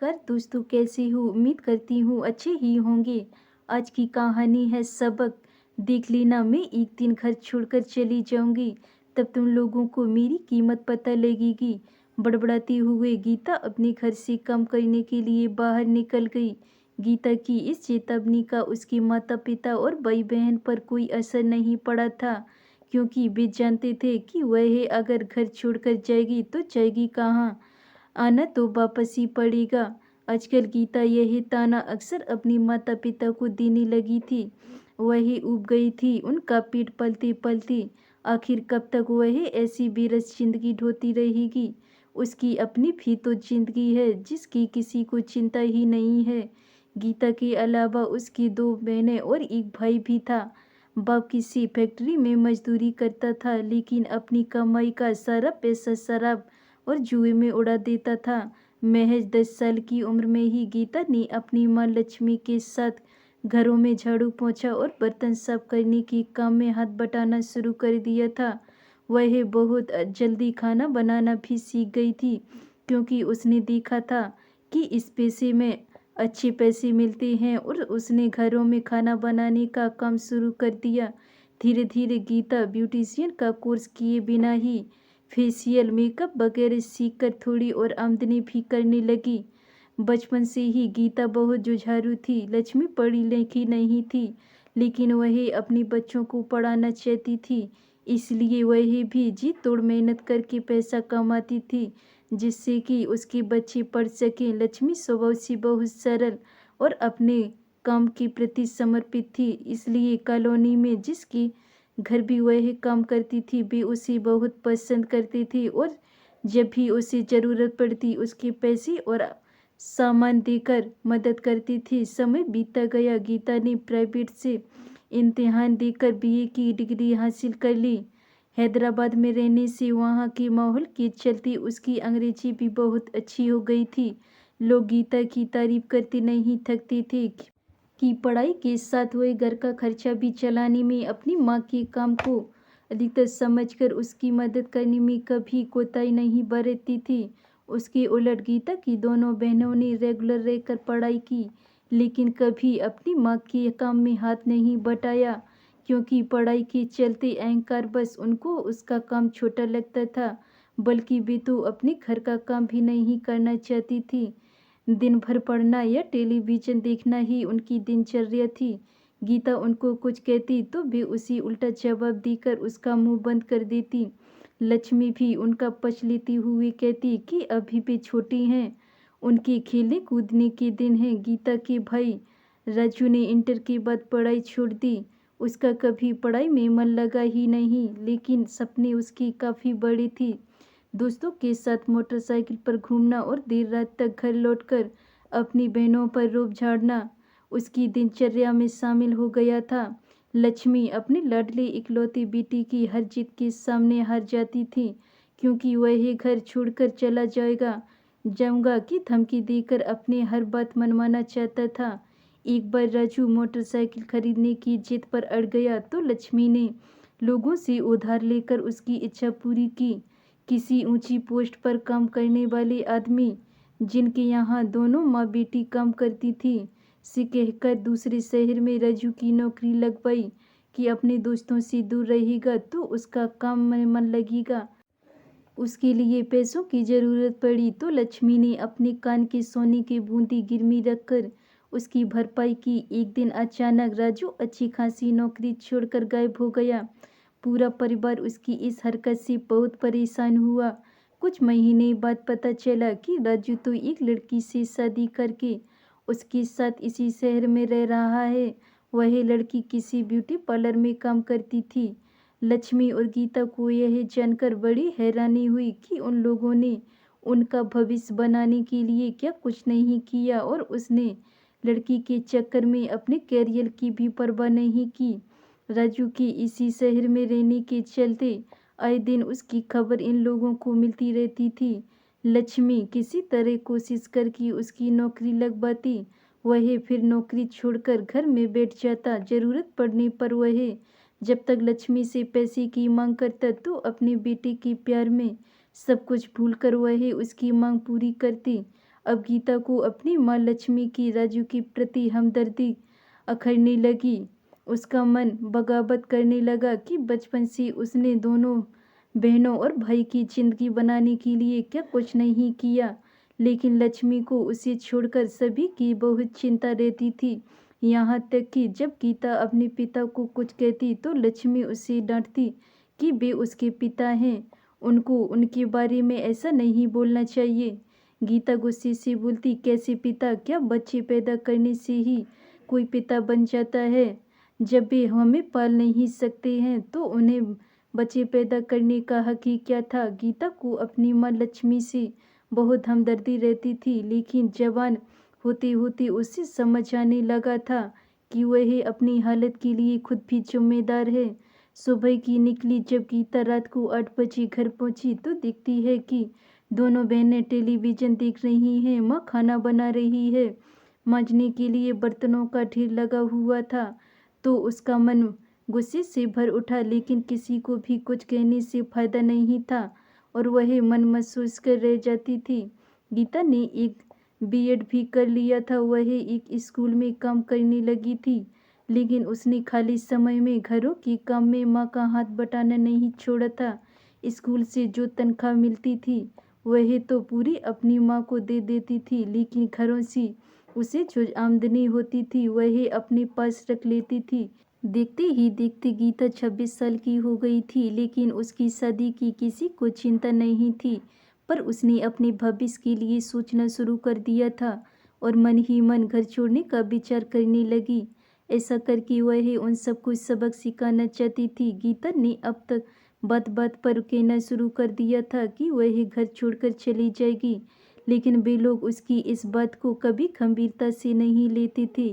नमस्कार दोस्तों, कैसे हो? उम्मीद करती हूँ अच्छे ही होंगे। आज की कहानी है सबक। देख लेना, मैं एक दिन घर छोड़कर चली जाऊंगी, तब तुम लोगों को मेरी कीमत पता लगेगी। बड़बड़ाते हुए गीता अपने घर से काम करने के लिए बाहर निकल गई। गीता की इस चेतावनी का उसके माता पिता और भाई बहन पर कोई असर नहीं पड़ा था, क्योंकि वे जानते थे कि वह अगर घर छोड़कर जाएगी तो जाएगी कहाँ। आना तो वापस ही पड़ेगा। आजकल गीता यही ताना अक्सर अपनी माता पिता को देने लगी थी। वही ऊब गई थी उनका पेट पलते पलते। आखिर कब तक वह ऐसी बेरस जिंदगी ढोती रहेगी। उसकी अपनी भी तो जिंदगी है जिसकी किसी को चिंता ही नहीं है। गीता के अलावा उसकी दो बहनें और एक भाई भी था। बाप किसी फैक्ट्री में मजदूरी करता था, लेकिन अपनी कमाई का सारा पैसा शराब और जुए में उड़ा देता था। महज 10 साल की उम्र में ही गीता ने अपनी माँ लक्ष्मी के साथ घरों में झाड़ू पोंछा और बर्तन साफ करने के काम में हाथ बटाना शुरू कर दिया था। वह बहुत जल्दी खाना बनाना भी सीख गई थी, क्योंकि उसने देखा था कि इस पेशे में अच्छे पैसे मिलते हैं, और उसने घरों में खाना बनाने का काम शुरू कर दिया। धीरे धीरे गीता ब्यूटिशियन का कोर्स किए बिना ही फेशियल मेकअप वगैरह सीखकर थोड़ी और आमदनी भी करने लगी। बचपन से ही गीता बहुत जुझारू थी। लक्ष्मी पढ़ी लिखी नहीं थी, लेकिन वह अपने बच्चों को पढ़ाना चाहती थी। इसलिए वह भी जी तोड़ मेहनत करके पैसा कमाती थी, जिससे कि उसके बच्चे पढ़ सकें। लक्ष्मी स्वभाव से बहुत सरल और अपने काम के प्रति समर्पित थी, इसलिए कॉलोनी में जिसकी घर भी वह काम करती थी वे उसे बहुत पसंद करते थे, और जब भी उसे ज़रूरत पड़ती उसके पैसे और सामान देकर मदद करती थी। समय बीतता गया। गीता ने प्राइवेट से इम्तिहान देकर बीए की डिग्री हासिल कर ली। हैदराबाद में रहने से वहाँ के माहौल के चलते उसकी अंग्रेजी भी बहुत अच्छी हो गई थी। लोग गीता की तारीफ करते नहीं थकते थे कि पढ़ाई के साथ वह घर का खर्चा भी चलाने में अपनी माँ के काम को अधिकतर समझकर उसकी मदद करने में कभी कोताही नहीं बरतती थी। उसके उलट गीता की दोनों बहनों ने रेगुलर रहकर पढ़ाई की, लेकिन कभी अपनी माँ के काम में हाथ नहीं बटाया, क्योंकि पढ़ाई के चलते अहंकार बस उनको उसका काम छोटा लगता था, बल्कि वे तो अपने घर का काम भी नहीं करना चाहती थी। दिन भर पढ़ना या टेलीविज़न देखना ही उनकी दिनचर्या थी। गीता उनको कुछ कहती तो वे उसी उल्टा जवाब देकर उसका मुंह बंद कर देती। लक्ष्मी भी उनका पक्ष लेती हुई कहती कि अभी भी छोटी हैं, उनके खेलने कूदने के दिन हैं। गीता के भाई राजू ने इंटर के बाद पढ़ाई छोड़ दी। उसका कभी पढ़ाई में मन लगा ही नहीं, लेकिन सपने उसके काफ़ी बड़े थे। दोस्तों के साथ मोटरसाइकिल पर घूमना और देर रात तक घर लौटकर अपनी बहनों पर रोब झाड़ना उसकी दिनचर्या में शामिल हो गया था। लक्ष्मी अपने लाडली इकलौती बेटी की हर जिद के सामने हार जाती थी, क्योंकि वह घर छोड़कर चला जाऊंगा की धमकी देकर अपनी हर बात मनवाना चाहता था। एक बार राजू मोटरसाइकिल खरीदने की जिद पर अड़ गया तो लक्ष्मी ने लोगों से उधार लेकर उसकी इच्छा पूरी की। किसी ऊंची पोस्ट पर काम करने वाले आदमी, जिनके यहाँ दोनों माँ बेटी काम करती थी, से कहकर दूसरे शहर में राजू की नौकरी लगवाई कि अपने दोस्तों से दूर रहेगा तो उसका काम में मन लगेगा। उसके लिए पैसों की जरूरत पड़ी तो लक्ष्मी ने अपने कान के सोने की बूंदी गिरवी रखकर उसकी भरपाई की। एक दिन अचानक राजू अच्छी खासी नौकरी छोड़कर गायब हो गया। पूरा परिवार उसकी इस हरकत से बहुत परेशान हुआ। कुछ महीने बाद पता चला कि राजू तो एक लड़की से शादी करके उसके साथ इसी शहर में रह रहा है। वह लड़की किसी ब्यूटी पार्लर में काम करती थी। लक्ष्मी और गीता को यह जानकर बड़ी हैरानी हुई कि उन लोगों ने उनका भविष्य बनाने के लिए क्या कुछ नहीं किया, और उसने लड़की के चक्कर में अपने कैरियर की भी परवाह नहीं की। राजू के इसी शहर में रहने के चलते आए दिन उसकी खबर इन लोगों को मिलती रहती थी। लक्ष्मी किसी तरह कोशिश करके उसकी नौकरी लगवाती। वह फिर नौकरी छोड़कर घर में बैठ जाता। जरूरत पड़ने पर वह जब तक लक्ष्मी से पैसे की मांग करता तो अपने बेटे के प्यार में सब कुछ भूलकर वह उसकी मांग पूरी करती। अब गीता को अपनी माँ लक्ष्मी की राजू के प्रति हमदर्दी अखरने लगी। उसका मन बगावत करने लगा कि बचपन से उसने दोनों बहनों और भाई की जिंदगी बनाने के लिए क्या कुछ नहीं किया, लेकिन लक्ष्मी को उसे छोड़कर सभी की बहुत चिंता रहती थी। यहाँ तक कि जब गीता अपने पिता को कुछ कहती तो लक्ष्मी उसे डांटती कि वे उसके पिता हैं, उनको उनके बारे में ऐसा नहीं बोलना चाहिए। गीता गुस्से से बोलती, कैसे पिता? क्या बच्चे पैदा करने से ही कोई पिता बन जाता है? जब वे हमें पाल नहीं सकते हैं तो उन्हें बच्चे पैदा करने का हक ही क्या था? गीता को अपनी माँ लक्ष्मी से बहुत हमदर्दी रहती थी, लेकिन जवान होते होते उसे समझ आने लगा था कि वह अपनी हालत के लिए खुद भी जिम्मेदार है। सुबह की निकली जब गीता रात को 8 बजे घर पहुंची तो देखती है कि दोनों बहनें टेलीविजन देख रही हैं। माँ खाना बना रही है। मांजने के लिए बर्तनों का ढेर लगा हुआ था तो उसका मन गुस्से से भर उठा, लेकिन किसी को भी कुछ कहने से फायदा नहीं था और वह मन महसूस कर रह जाती थी। गीता ने एक बीएड भी कर लिया था। वह एक स्कूल में काम करने लगी थी, लेकिन उसने खाली समय में घरों के काम में माँ का हाथ बटाना नहीं छोड़ा था। स्कूल से जो तनख्वाह मिलती थी वह तो पूरी अपनी माँ को दे देती थी, लेकिन घरों से उसे जो आमदनी होती थी वह अपने पास रख लेती थी। देखते ही देखते गीता 26 साल की हो गई थी, लेकिन उसकी शादी की किसी को चिंता नहीं थी। पर उसने अपने भविष्य के लिए सोचना शुरू कर दिया था और मन ही मन घर छोड़ने का विचार करने लगी। ऐसा करके वह उन सबको सबक सिखाना चाहती थी। गीता ने अब तक बात बात पर कहना शुरू कर दिया था कि वह घर छोड़कर चली जाएगी, लेकिन वे लोग उसकी इस बात को कभी गंभीरता से नहीं लेते थे,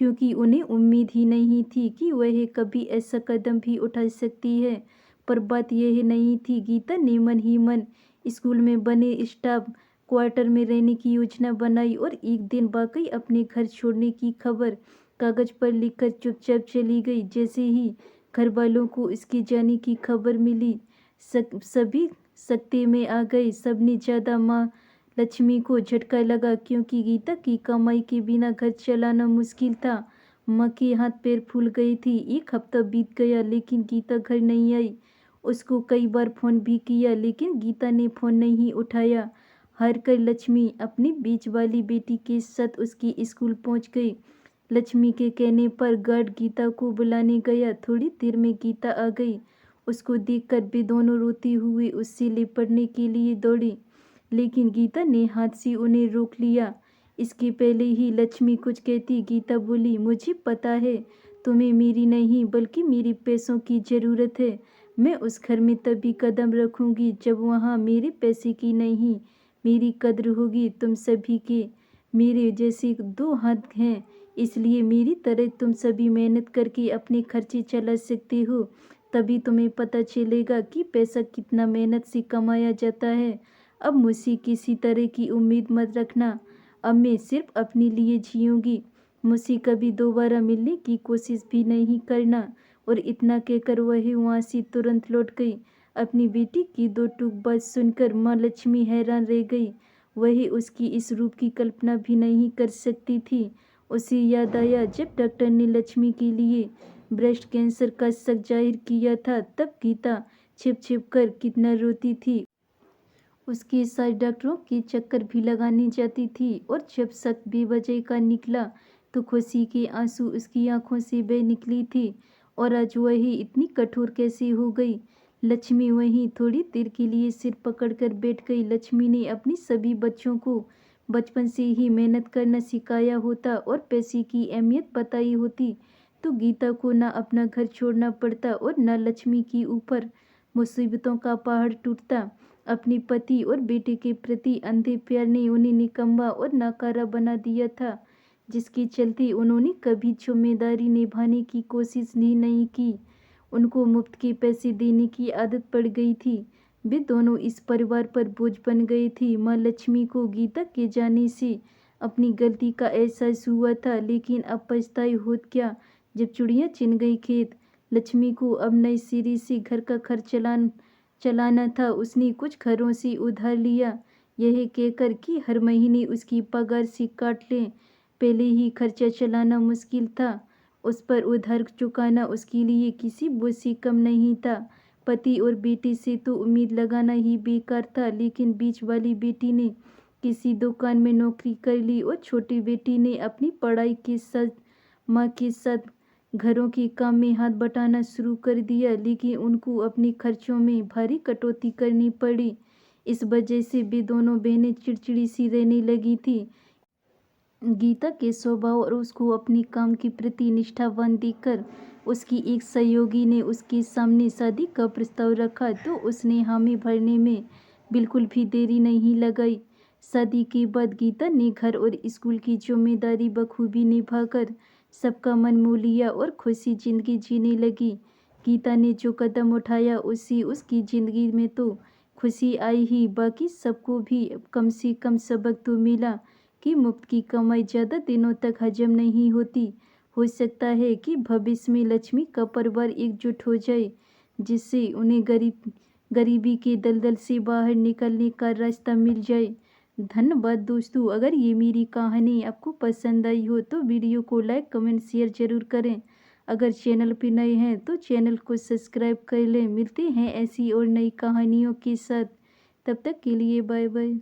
क्योंकि उन्हें उम्मीद ही नहीं थी कि वह कभी ऐसा कदम भी उठा सकती है। पर बात यह नहीं थी। गीता ने मन ही मन स्कूल में बने स्टाफ क्वार्टर में रहने की योजना बनाई और एक दिन वाकई अपने घर छोड़ने की खबर कागज पर लिखकर चुपचाप चली गई। जैसे ही घर वालों को इसके जाने की खबर मिली, सभी सकते में आ गए। सबने ज़्यादा माँ लक्ष्मी को झटका लगा, क्योंकि गीता की कमाई के बिना घर चलाना मुश्किल था। माँ के हाथ पैर फूल गए थे। एक हफ्ता बीत गया, लेकिन गीता घर नहीं आई। उसको कई बार फोन भी किया, लेकिन गीता ने फोन नहीं उठाया। हार कर लक्ष्मी अपनी बीच वाली बेटी के साथ उसकी स्कूल पहुंच गई। लक्ष्मी के कहने पर गार्ड गीता को बुलाने गया। थोड़ी देर में गीता आ गई। उसको देखकर वे दोनों रोते हुए उससे लिपटने के लिए दौड़े, लेकिन गीता ने हाथ से उन्हें रोक लिया। इसके पहले ही लक्ष्मी कुछ कहती, गीता बोली, मुझे पता है तुम्हें मेरी नहीं बल्कि मेरे पैसों की ज़रूरत है। मैं उस घर में तभी कदम रखूंगी जब वहाँ मेरे पैसे की नहीं मेरी कद्र होगी। तुम सभी के मेरे जैसे दो हाथ हैं, इसलिए मेरी तरह तुम सभी मेहनत करके अपने खर्चे चला सकते हो। तभी तुम्हें पता चलेगा कि पैसा कितना मेहनत से कमाया जाता है। अब मुझसे किसी तरह की उम्मीद मत रखना। अब मैं सिर्फ अपने लिए जीऊँगी। मुझसे कभी दोबारा मिलने की कोशिश भी नहीं करना। और इतना कहकर वह वहाँ से तुरंत लौट गई। अपनी बेटी की दो टूक बात सुनकर माँ लक्ष्मी हैरान रह गई। वह उसकी इस रूप की कल्पना भी नहीं कर सकती थी। उसे याद आया जब डॉक्टर ने लक्ष्मी के लिए ब्रेस्ट कैंसर का शक जाहिर किया था, तब गीता छिप छिप कर कितना रोती थी। उसके साथ डॉक्टरों के चक्कर भी लगाने जाती थी, और जब शक बेवजह का निकला तो खुशी के आंसू उसकी आंखों से बह निकली थी। और आज वही इतनी कठोर कैसे हो गई? लक्ष्मी वहीं थोड़ी देर के लिए सिर पकड़कर बैठ गई। लक्ष्मी ने अपनी सभी बच्चों को बचपन से ही मेहनत करना सिखाया होता और पैसे की अहमियत बताई होती तो गीता को ना अपना घर छोड़ना पड़ता और ना लक्ष्मी के ऊपर मुसीबतों का पहाड़ टूटता। अपने पति और बेटे के प्रति अंधे प्यार ने उन्हें निकम्मा और नाकारा बना दिया था, जिसके चलते उन्होंने कभी जिम्मेदारी निभाने की कोशिश ही नहीं की। उनको मुफ्त के पैसे देने की आदत पड़ गई थी। वे दोनों इस परिवार पर बोझ बन गए थे। माँ लक्ष्मी को गीता के जाने से अपनी गलती का एहसास हुआ था, लेकिन अब पछताई होत क्या जब चुड़िया चिन गई खेत। लक्ष्मी को अब नए सिरे से घर का खर्च चलाना था। उसने कुछ घरों से उधार लिया, यह कहकर कि हर महीने उसकी पगार से काट लें। पहले ही खर्चा चलाना मुश्किल था, उस पर उधार चुकाना उसके लिए किसी बोझ से कम नहीं था। पति और बेटे से तो उम्मीद लगाना ही बेकार था, लेकिन बीच वाली बेटी ने किसी दुकान में नौकरी कर ली और छोटी बेटी ने अपनी पढ़ाई के साथ माँ के साथ घरों के काम में हाथ बटाना शुरू कर दिया। लेकिन उनको अपने खर्चों में भारी कटौती करनी पड़ी। इस वजह से वे दोनों बहनें चिड़चिड़ी सी रहने लगी थी। गीता के स्वभाव और उसको अपने काम के प्रति निष्ठावान देखकर उसकी एक सहयोगी ने उसके सामने शादी का प्रस्ताव रखा तो उसने हामी भरने में बिल्कुल भी देरी नहीं लगाई। शादी के बाद गीता ने घर और स्कूल की जिम्मेदारी बखूबी निभाकर सबका मन मोह लिया और खुशी जिंदगी जीने लगी। गीता ने जो कदम उठाया उससे उसकी जिंदगी में तो खुशी आई ही, बाकी सबको भी कम से कम सबक तो मिला कि मुफ्त की कमाई ज़्यादा दिनों तक हजम नहीं होती। हो सकता है कि भविष्य में लक्ष्मी का परिवार एकजुट हो जाए, जिससे उन्हें गरीबी के दलदल से बाहर निकलने का रास्ता मिल जाए। धन्यवाद दोस्तों। अगर ये मेरी कहानी आपको पसंद आई हो तो वीडियो को लाइक कमेंट शेयर ज़रूर करें। अगर चैनल पर नए हैं तो चैनल को सब्सक्राइब कर लें। मिलते हैं ऐसी और नई कहानियों के साथ। तब तक के लिए बाय बाय।